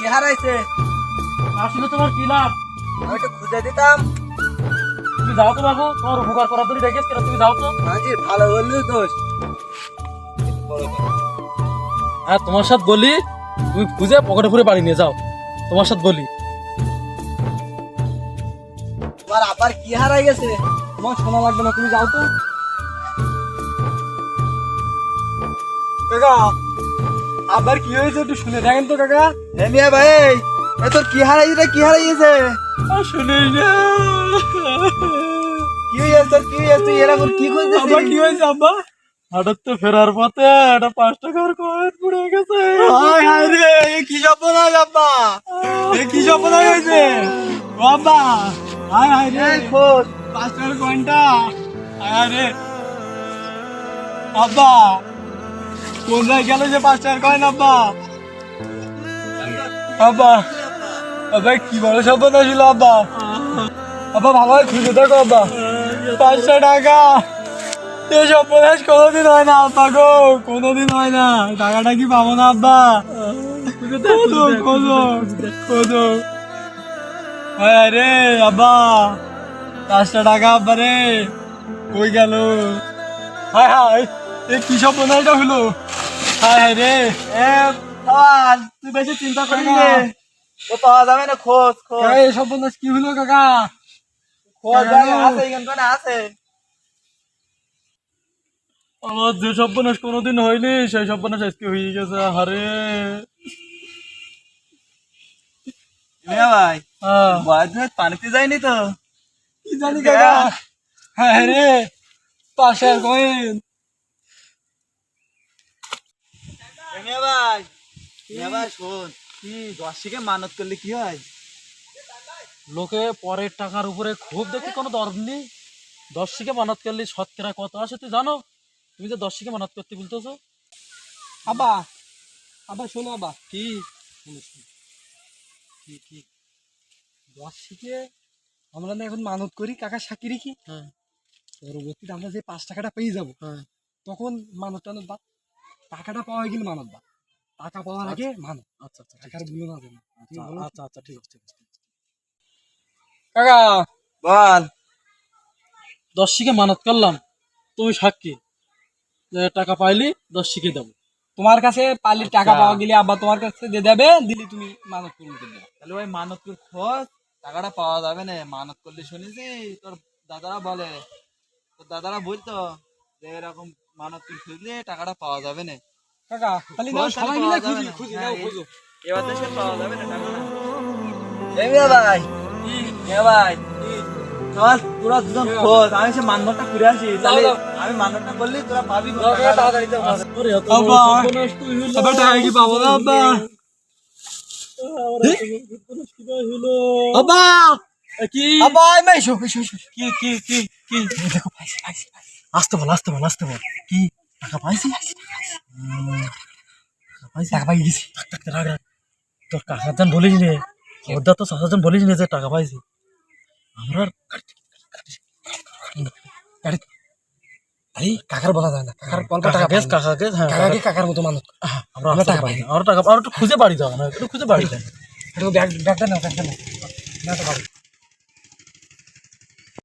কি হারাইছে? আসলে তোমার কি লাভ? আমি একটু খুঁজে দিতাম। তুমি যাও তো বাবু, তোমার উপকার করার জন্য ডেকেছ কেন, তুমি যাও তো। মাঝি ভালো বললি দোষ। হ্যাঁ তোমার সাথে বলি, তুমি খুঁজে পকেটে ভরে বাড়ি নিয়ে যাও। তোমার সাথে বলি তোমার আবার কি হারাই গেছে? তোমার শোনা লাগবে না, তুমি যাও তো। কাকা আবার কি হয়েছে একটু শুনে দেখেন তো কাকা। হে মিয়া ভাই, এ তোর কি হারাইছে? কি হারাইছে? শুনে না কি হয়েছে তোর? কি হয়েছে? তুই এরকম কি আব্বা খুঁজতেছিস? কি হয়েছে আব্বা? হঠাৎ তো ফেরার পথে একটা 5 টাকার কয়েন পড়ে গেছে। হায় হায় রে, এ কি সর্বনাশ আব্বা! এ কি সর্বনাশ হয়েছে ও আব্বা? হায় হায় রে, এই খোঁজ। 5 টাকার কয়েনটা। হায় হায় রে আব্বা, কোন জায়গায় গেল যে 5 টাকার কয়েন আব্বা? আব্বা আব্বা কি বড় সর্বনাশ হলো আব্বা। আব্বা ভালো খুঁজে দেখো আব্বা, 500 টাকা। এই সর্বনাশ কোনোদিন হয় না আব্বা গো, কোনোদিন হয় না। টাকাটা কি পাবো না আব্বা? খোঁজো খোঁজো খোঁজো। হায় রে আব্বা, 500 টাকা আব্বা রে, কই গেল? হায় হায়, এ কি সর্বনাশটা হলো? হায় হায় রে। এ সওয়াল, তুই বেশি চিন্তা করিস নে। ও পাওয়া যাবে না, খোঁজ খোঁজ কাকা এই সর্বনাশ কি হলো কাকা? খোঁজ। কেন? আছে এখানে আছে। আমার যে সর্বনাশ কোনোদিন হয়নি সেই সর্বনাশ আজকে হয়ে গেছে। হারে মিয়া ভাই, হ্যাঁ, বয়স পানিতে যায়নি তো? কি জানি কাকা। হ্যাঁ রে, 500 কয়েন। মিয়া ভাই, মিয়া ভাই শোন, কি দশিকে মানত করলে কি হয়? লোকে পরের টাকার উপরে খুব দেখি কোনো দরদ নেই। 10 শিখে মানত করলে শতকরা কত আসে তুই জানো? তুমি যে 10 শিখে মানত করতে বলতেছো। আব্বা, আব্বা শোনো আব্বা। কি কি কি 10 শিখে আমরা না এখন মানত করি কাকা সাক্ষী রেখি। হ্যাঁ পরবর্তীতে আমরা যে 5 টাকাটা পেয়ে যাব, হ্যাঁ তখন মানত টানত বাদ। টাকাটা পাওয়া গেলে মানত বাদ, টাকা পাওয়ার আগে মানত। আচ্ছা আচ্ছা ঠিক টাকার আছে, মূল্য না জানো। আচ্ছা আচ্ছা আচ্ছা ঠিক আছে ঠিক আছে। কাকা বল। 10 শিখে মানত করলাম, তুমি সাক্ষী যে টাকা পাইলি 10 শিখে দেবো। তোমার কাছে পালির টাকা আচ্ছা। পাওয়া গেলে আব্বা তোমার কাছে দিয়ে দেবে, দিলি তুমি মানত পূরণ করে দেবে। তাহলে ওই মানত করে খোঁজ, টাকাটা পাওয়া যাবে না। মানত করলে শুনেছি তোর দাদারা বলে, তোর দাদারা বলতো যে এরকম মানত করে খুঁজলে টাকাটা পাওয়া যাবে না। কাকা তাহলে খোঁজ সবাই তাহলে মিলে পাওয়া যাবে খুঁজি না। খুঁজি হ্যাঁ, নাও খুঁজো। এবার দেশে পাওয়া যাবে না টাকাটা। এই মিয়া ভাই, মিয়া ভাই, চল তোরা দুজন খোঁজ, আমি সে মানবটা ঘুরে আসি। তাহলে যাও। আমি মানবটা করলে তোরা পাবি। তাড়াতাড়ি যাও। আরে এত বড় আব্বা, সর্বনাশ তুই হলো। আবার টাকা কি পাবো না আব্বা? আরে এত বড় সর্বনাশ কিভাবে হলো? আব্বা, কি আব্বা আমি এসো এসো এসো। কি কি কি কি দেখো পাইছি পাইছি পাইছি। আসতে বল আসতে বল আসতে বল। কি টাকা পাইছি? টাকা পাই গেছি। রাখ রাখ, তোর কাকার বলিস নে, খবরদার তো চাচার বলিস নে যে টাকা পাইছি। আমরা গাড়ি আরে কাকার বলা যায় না, কাকার বলবা টাকা কাকাকে পাই না। কাকাকে হ্যাঁ কাকাকে কাকার মতো মানুষ। আমরা আমরা টাকা টাকা পাই পাই না, আমরা টাকা, আমরা একটু খুঁজে বাড়ি যাও না, একটু খুঁজে বাড়ি যাও। একটু ব্যাগটা নাও, ব্যাগটা নাও। না তো পাবো।